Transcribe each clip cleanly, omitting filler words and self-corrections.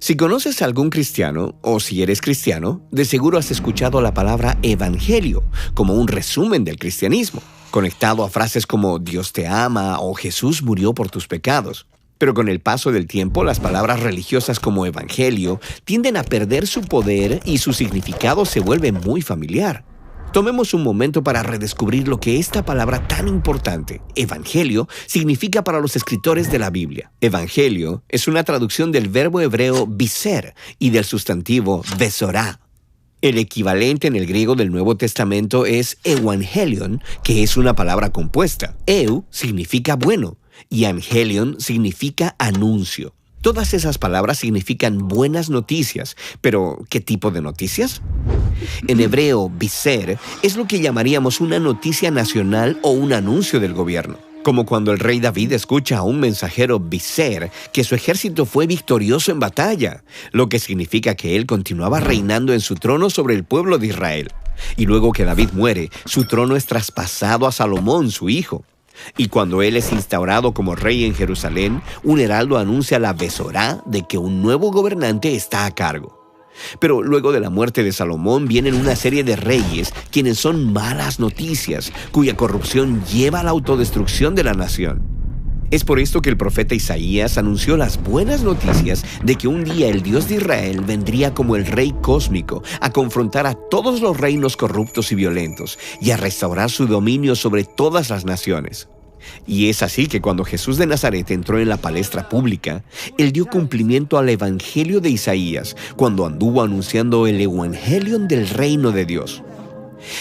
Si conoces a algún cristiano, o si eres cristiano, de seguro has escuchado la palabra evangelio como un resumen del cristianismo, conectado a frases como Dios te ama o Jesús murió por tus pecados. Pero con el paso del tiempo, las palabras religiosas como evangelio tienden a perder su poder y su significado se vuelve muy familiar. Tomemos un momento para redescubrir lo que esta palabra tan importante, evangelio, significa para los escritores de la Biblia. Evangelio es una traducción del verbo hebreo biser y del sustantivo besorá. El equivalente en el griego del Nuevo Testamento es evangelion, que es una palabra compuesta. Eu significa bueno y angelion significa anuncio. Todas esas palabras significan buenas noticias, pero ¿qué tipo de noticias? En hebreo, biser es lo que llamaríamos una noticia nacional o un anuncio del gobierno. Como cuando el rey David escucha a un mensajero biser que su ejército fue victorioso en batalla, lo que significa que él continuaba reinando en su trono sobre el pueblo de Israel. Y luego que David muere, su trono es traspasado a Salomón, su hijo. Y cuando él es instaurado como rey en Jerusalén, un heraldo anuncia la besorá de que un nuevo gobernante está a cargo. Pero luego de la muerte de Salomón vienen una serie de reyes quienes son malas noticias, cuya corrupción lleva a la autodestrucción de la nación. Es por esto que el profeta Isaías anunció las buenas noticias de que un día el Dios de Israel vendría como el rey cósmico a confrontar a todos los reinos corruptos y violentos y a restaurar su dominio sobre todas las naciones. Y es así que cuando Jesús de Nazaret entró en la palestra pública, Él dio cumplimiento al evangelio de Isaías cuando anduvo anunciando el evangelion del reino de Dios.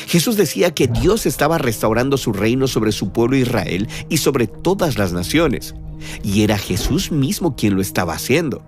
Jesús decía que Dios estaba restaurando su reino sobre su pueblo Israel y sobre todas las naciones. Y era Jesús mismo quien lo estaba haciendo.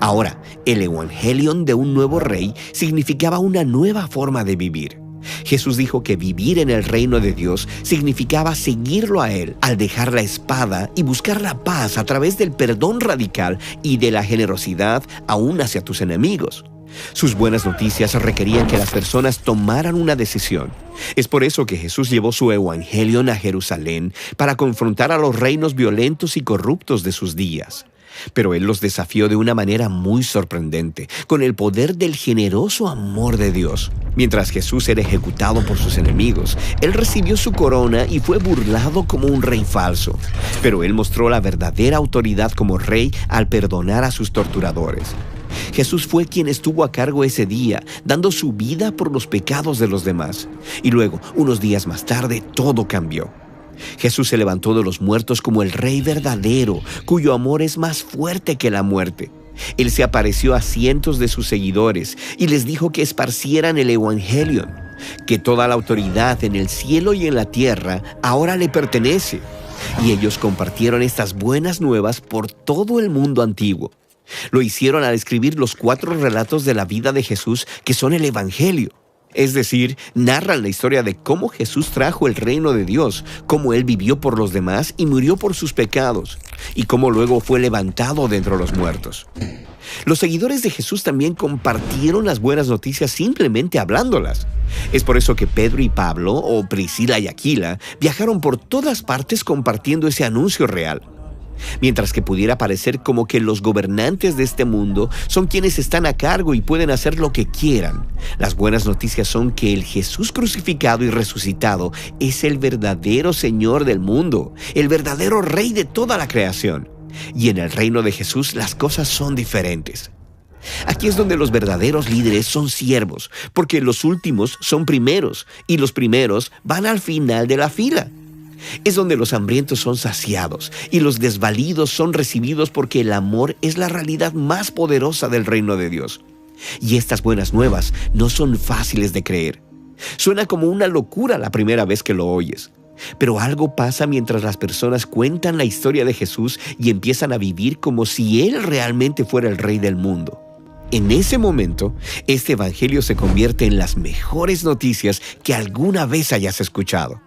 Ahora, el evangelion de un nuevo rey significaba una nueva forma de vivir. Jesús dijo que vivir en el reino de Dios significaba seguirlo a Él al dejar la espada y buscar la paz a través del perdón radical y de la generosidad aún hacia tus enemigos. Sus buenas noticias requerían que las personas tomaran una decisión. Es por eso que Jesús llevó su evangelion a Jerusalén para confrontar a los reinos violentos y corruptos de sus días. Pero Él los desafió de una manera muy sorprendente, con el poder del generoso amor de Dios. Mientras Jesús era ejecutado por sus enemigos, Él recibió su corona y fue burlado como un rey falso. Pero Él mostró la verdadera autoridad como rey al perdonar a sus torturadores. Jesús fue quien estuvo a cargo ese día, dando su vida por los pecados de los demás. Y luego, unos días más tarde, todo cambió. Jesús se levantó de los muertos como el Rey verdadero, cuyo amor es más fuerte que la muerte. Él se apareció a cientos de sus seguidores y les dijo que esparcieran el evangelion, que toda la autoridad en el cielo y en la tierra ahora le pertenece. Y ellos compartieron estas buenas nuevas por todo el mundo antiguo. Lo hicieron al escribir los 4 relatos de la vida de Jesús que son el evangelio. Es decir, narran la historia de cómo Jesús trajo el reino de Dios, cómo Él vivió por los demás y murió por sus pecados, y cómo luego fue levantado de entre los muertos. Los seguidores de Jesús también compartieron las buenas noticias simplemente hablándolas. Es por eso que Pedro y Pablo, o Priscila y Aquila, viajaron por todas partes compartiendo ese anuncio real. Mientras que pudiera parecer como que los gobernantes de este mundo son quienes están a cargo y pueden hacer lo que quieran, las buenas noticias son que el Jesús crucificado y resucitado es el verdadero Señor del mundo, el verdadero Rey de toda la creación. Y en el reino de Jesús las cosas son diferentes. Aquí es donde los verdaderos líderes son siervos, porque los últimos son primeros y los primeros van al final de la fila. Es donde los hambrientos son saciados y los desvalidos son recibidos porque el amor es la realidad más poderosa del reino de Dios. Y estas buenas nuevas no son fáciles de creer. Suena como una locura la primera vez que lo oyes. Pero algo pasa mientras las personas cuentan la historia de Jesús y empiezan a vivir como si Él realmente fuera el Rey del mundo. En ese momento, este evangelio se convierte en las mejores noticias que alguna vez hayas escuchado.